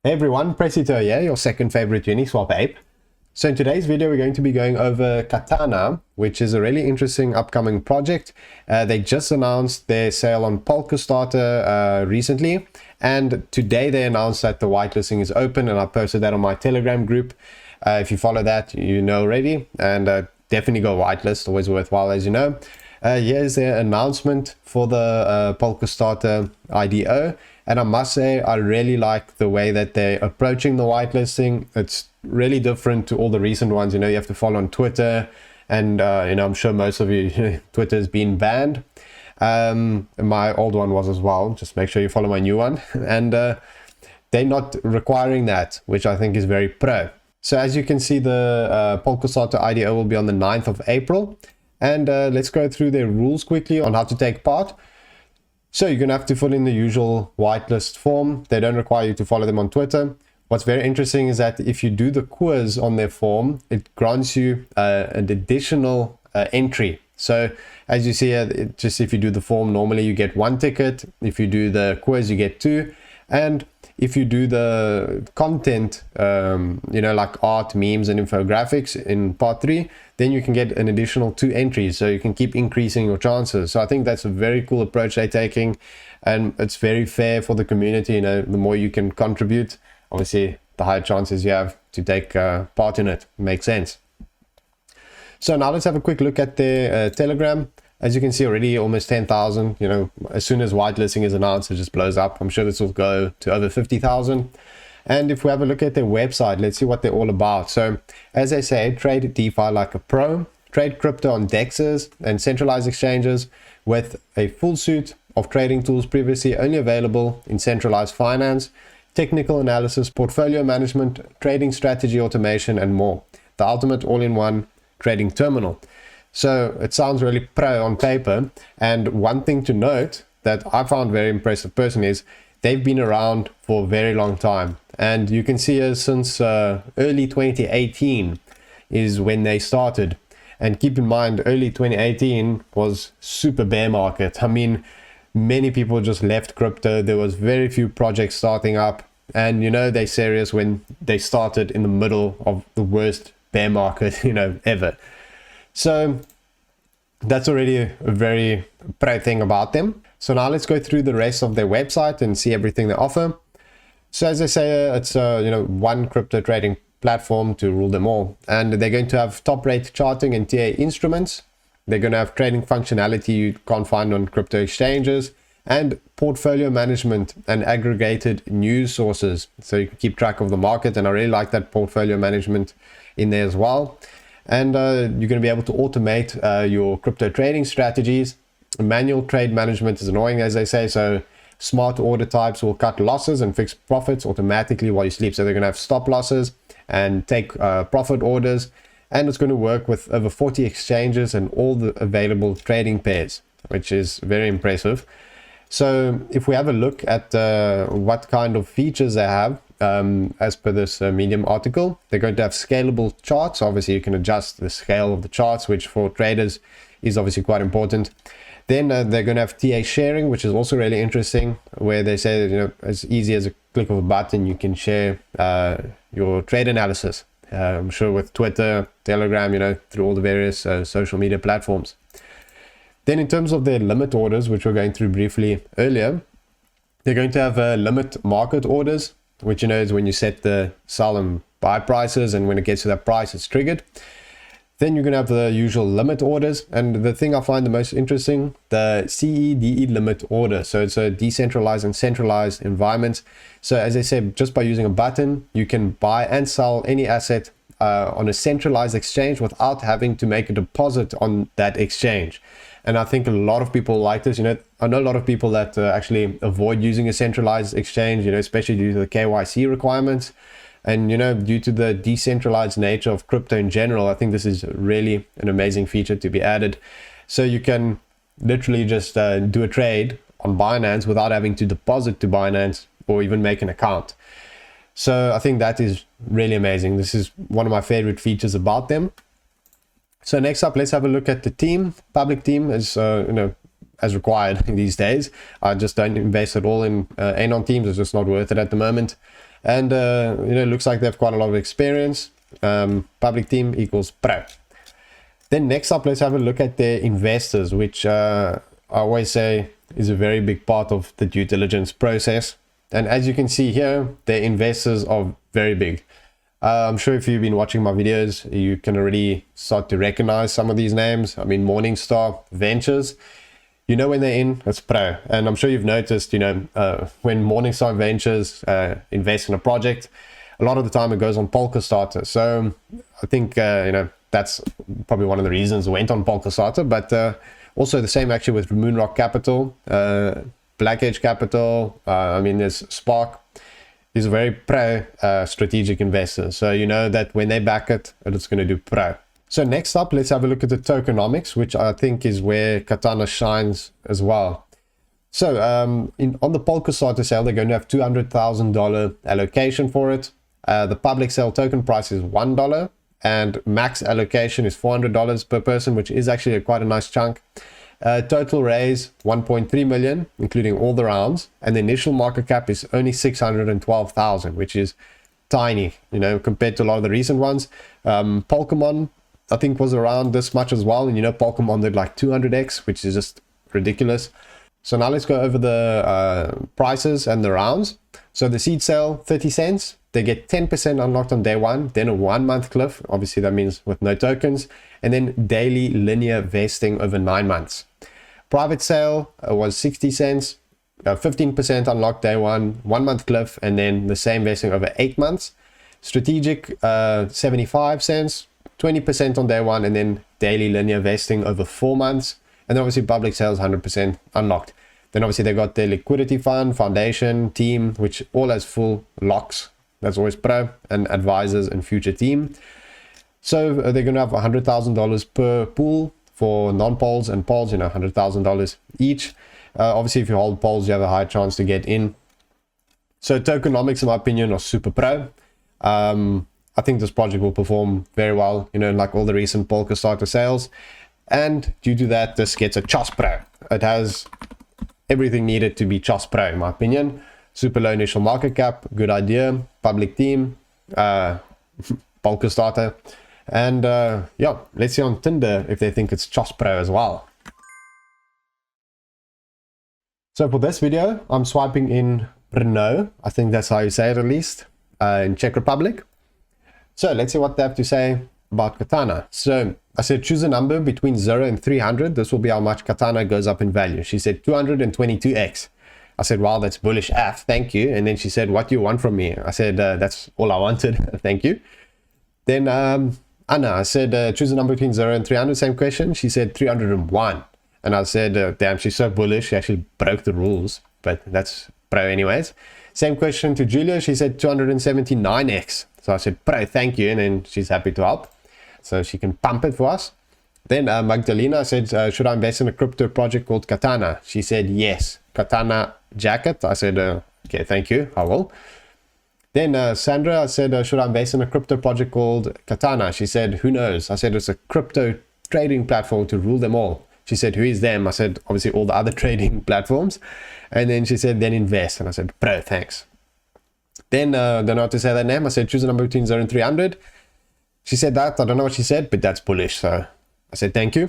Hey everyone, Presale here, your second favorite Uniswap ape. So in today's video, we're going to be going over Kattana, which is a really interesting upcoming project. They just announced their sale on Polkastarter recently, and today they announced that the whitelisting is open, and I posted that on my Telegram group. If you follow that, you know already, and definitely go whitelist, always worthwhile, as you know. Here's their announcement for the Polkastarter IDO. And I must say, I really like the way that they're approaching the whitelisting. It's really different to all the recent ones. You know, you have to follow on Twitter, and I'm sure most of you, Twitter has been banned. My old one was as well. Just make sure you follow my new one. And they're not requiring that, which I think is very pro. So as you can see, the Polkastarter IDO will be on the 9th of April. And let's go through their rules quickly on how to take part. So you're going to have to fill in the usual whitelist form. They don't require you to follow them on Twitter. What's very interesting is that if you do the quiz on their form, it grants you an additional entry. So as you see here, just if you do the form, normally you get 1 ticket. If you do the quiz, you get 2. And if you do the content, like art, memes, and infographics in part 3, then you can get an additional 2 entries. So you can keep increasing your chances. So I think that's a very cool approach they're taking. And it's very fair for the community. You know, the more you can contribute, obviously, the higher chances you have to take part in it. Makes sense. So now let's have a quick look at their Telegram. As you can see already, almost 10,000. You know, as soon as whitelisting is announced, it just blows up. I'm sure this will go to over 50,000. And if we have a look at their website, let's see what they're all about. So as they say, trade DeFi like a pro, trade crypto on DEXs and centralized exchanges with a full suite of trading tools previously only available in centralized finance, technical analysis, portfolio management, trading strategy automation, and more. The ultimate all-in-one trading terminal. So it sounds really pro on paper. And one thing to note that I found very impressive personally is they've been around for a very long time. And you can see since early 2018 is when they started. And keep in mind, early 2018 was super bear market. I mean, many people just left crypto. There was very few projects starting up. And, you know, they're serious when they started in the middle of the worst bear market, ever. So that's already a very proud thing about them. So now let's go through the rest of their website and see everything they offer. So as I say, it's one crypto trading platform to rule them all. And they're going to have top rate charting and TA instruments. They're going to have trading functionality you can't find on crypto exchanges, and portfolio management and aggregated news sources. So you can keep track of the market. And I really like that portfolio management in there as well. And you're going to be able to automate your crypto trading strategies. Manual trade management is annoying, as they say. So smart order types will cut losses and fix profits automatically while you sleep. So they're going to have stop losses and take profit orders. And it's going to work with over 40 exchanges and all the available trading pairs, which is very impressive. So if we have a look at what kind of features they have, as per this Medium article, they're going to have scalable charts. Obviously, you can adjust the scale of the charts, which for traders is obviously quite important. Then they're going to have TA sharing, which is also really interesting, where they say that, as easy as a click of a button, you can share your trade analysis. I'm sure with Twitter, Telegram, through all the various social media platforms. Then in terms of their limit orders, which we're going through briefly earlier, they're going to have limit market orders, which is when you set the sell and buy prices, and when it gets to that price, it's triggered. Then you're going to have the usual limit orders, and the thing I find the most interesting, the CEDE limit order. So it's a decentralized and centralized environment. So as I said, just by using a button, you can buy and sell any asset on a centralized exchange without having to make a deposit on that exchange. And I think a lot of people like this. I know a lot of people that actually avoid using a centralized exchange, especially due to the KYC requirements. And, due to the decentralized nature of crypto in general, I think this is really an amazing feature to be added. So you can literally just do a trade on Binance without having to deposit to Binance or even make an account. So I think that is really amazing. This is one of my favorite features about them. So next up, let's have a look at the team. Public team is, as required these days. I just don't invest at all in Anon teams. It's just not worth it at the moment. And looks like they have quite a lot of experience. Public team equals pro. Then next up, let's have a look at their investors, which I always say is a very big part of the due diligence process. And as you can see here, their investors are very big. I'm sure if you've been watching my videos, you can already start to recognize some of these names. I mean, Morningstar Ventures, when they're in, it's pro. And I'm sure you've noticed, when Morningstar Ventures invest in a project, a lot of the time it goes on Polkastarter. So I think, that's probably one of the reasons it went on Polkastarter. But also the same actually with Moonrock Capital, Black Edge Capital, there's Spark. These are very pro strategic investors. So you know that when they back it, it's going to do pro. So next up, let's have a look at the tokenomics, which I think is where Kattana shines as well. So on the Polkastarter sale, they're going to have $200,000 allocation for it. The public sale token price is $1 and max allocation is $400 per person, which is actually quite a nice chunk. Total raise 1.3 million, including all the rounds, and the initial market cap is only 612,000, which is tiny, compared to a lot of the recent ones. Pokemon, I think, was around this much as well, and Pokemon did like 200x, which is just ridiculous. So now let's go over the prices and the rounds. So the seed sale, 30 cents. They get 10% unlocked on day one, then a 1 month cliff. Obviously that means with no tokens, and then daily linear vesting over 9 months. Private sale was 60 cents, 15% unlocked day one, 1 month cliff, and then the same vesting over 8 months. Strategic, 75 cents, 20% on day one, and then daily linear vesting over 4 months. And then obviously public sales 100% unlocked. Then obviously they got their liquidity fund, foundation, team, which all has full locks. That's always pro, and advisors and future team. So they're going to have $100,000 per pool for non-polls and polls, $100,000 each. Obviously, if you hold polls, you have a high chance to get in. So tokenomics, in my opinion, are super pro. I think this project will perform very well, like all the recent Polkastarter sales. And due to that, this gets a CHOS Pro. It has everything needed to be CHOS Pro, in my opinion. Super low initial market cap, good idea, public team, Polkastarter. And let's see on Tinder if they think it's CHOS Pro as well. So for this video, I'm swiping in Brno. I think that's how you say it, at least, in Czech Republic. So let's see what they have to say about Kattana. So I said, choose a number between 0 and 300. This will be how much Kattana goes up in value. She said 222x. I said, wow, that's bullish AF, thank you. And then she said, what do you want from me? I said, that's all I wanted, thank you. Then Anna, I said, choose a number between 0 and 300, same question. She said 301. And I said, damn, she's so bullish, she actually broke the rules, but that's pro anyways. Same question to Julia, she said 279x. So I said, pro, thank you, and then she's happy to help. So she can pump it for us. Then Magdalena said, should I invest in a crypto project called Kattana? She said, yes. Kattana jacket. I said, okay, thank you, I will. Then Sandra said, should I invest in a crypto project called Kattana? She said, who knows? I said, it's a crypto trading platform to rule them all. She said, who is them? I said, obviously all the other trading platforms. And then she said, then invest. And I said, pro, thanks. Then, don't know how to say that name. I said, choose a number between 0 and 300. She said that. I don't know what she said, but that's bullish. So I said, thank you.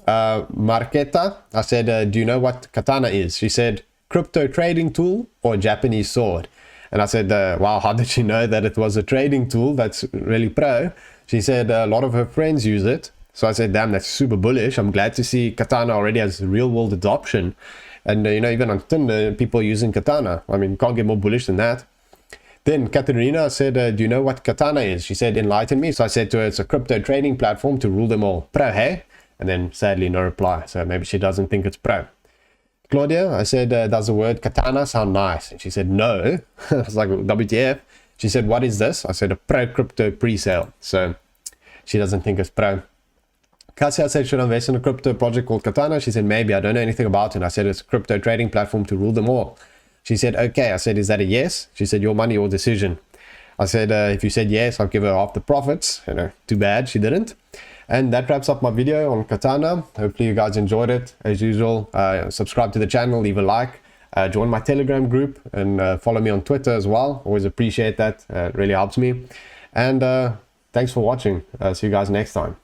Marketa, I said, do you know what Kattana is? She said, crypto trading tool or Japanese sword? And I said, wow, how did she know that it was a trading tool? That's really pro. She said a lot of her friends use it. So I said, damn, that's super bullish. I'm glad to see Kattana already has real world adoption. And, even on Tinder, people are using Kattana. I mean, can't get more bullish than that. Then Katerina said, do you know what Kattana is? She said, enlighten me. So I said to her, it's a crypto trading platform to rule them all. Pro, hey? And then sadly, no reply. So maybe she doesn't think it's pro. Claudia, I said, does the word Kattana sound nice? And she said, no. I was like, WTF? She said, what is this? I said, a pro crypto pre-sale. So she doesn't think it's pro. Cassia said, should I invest in a crypto project called Kattana? She said, maybe. I don't know anything about it. I said, it's a crypto trading platform to rule them all. She said, okay. I said, is that a yes? She said, your money, your decision. I said, if you said yes, I'll give her half the profits. Too bad she didn't. And that wraps up my video on Kattana. Hopefully you guys enjoyed it. As usual, subscribe to the channel, leave a like. Join my Telegram group and follow me on Twitter as well. Always appreciate that. It really helps me. And thanks for watching. See you guys next time.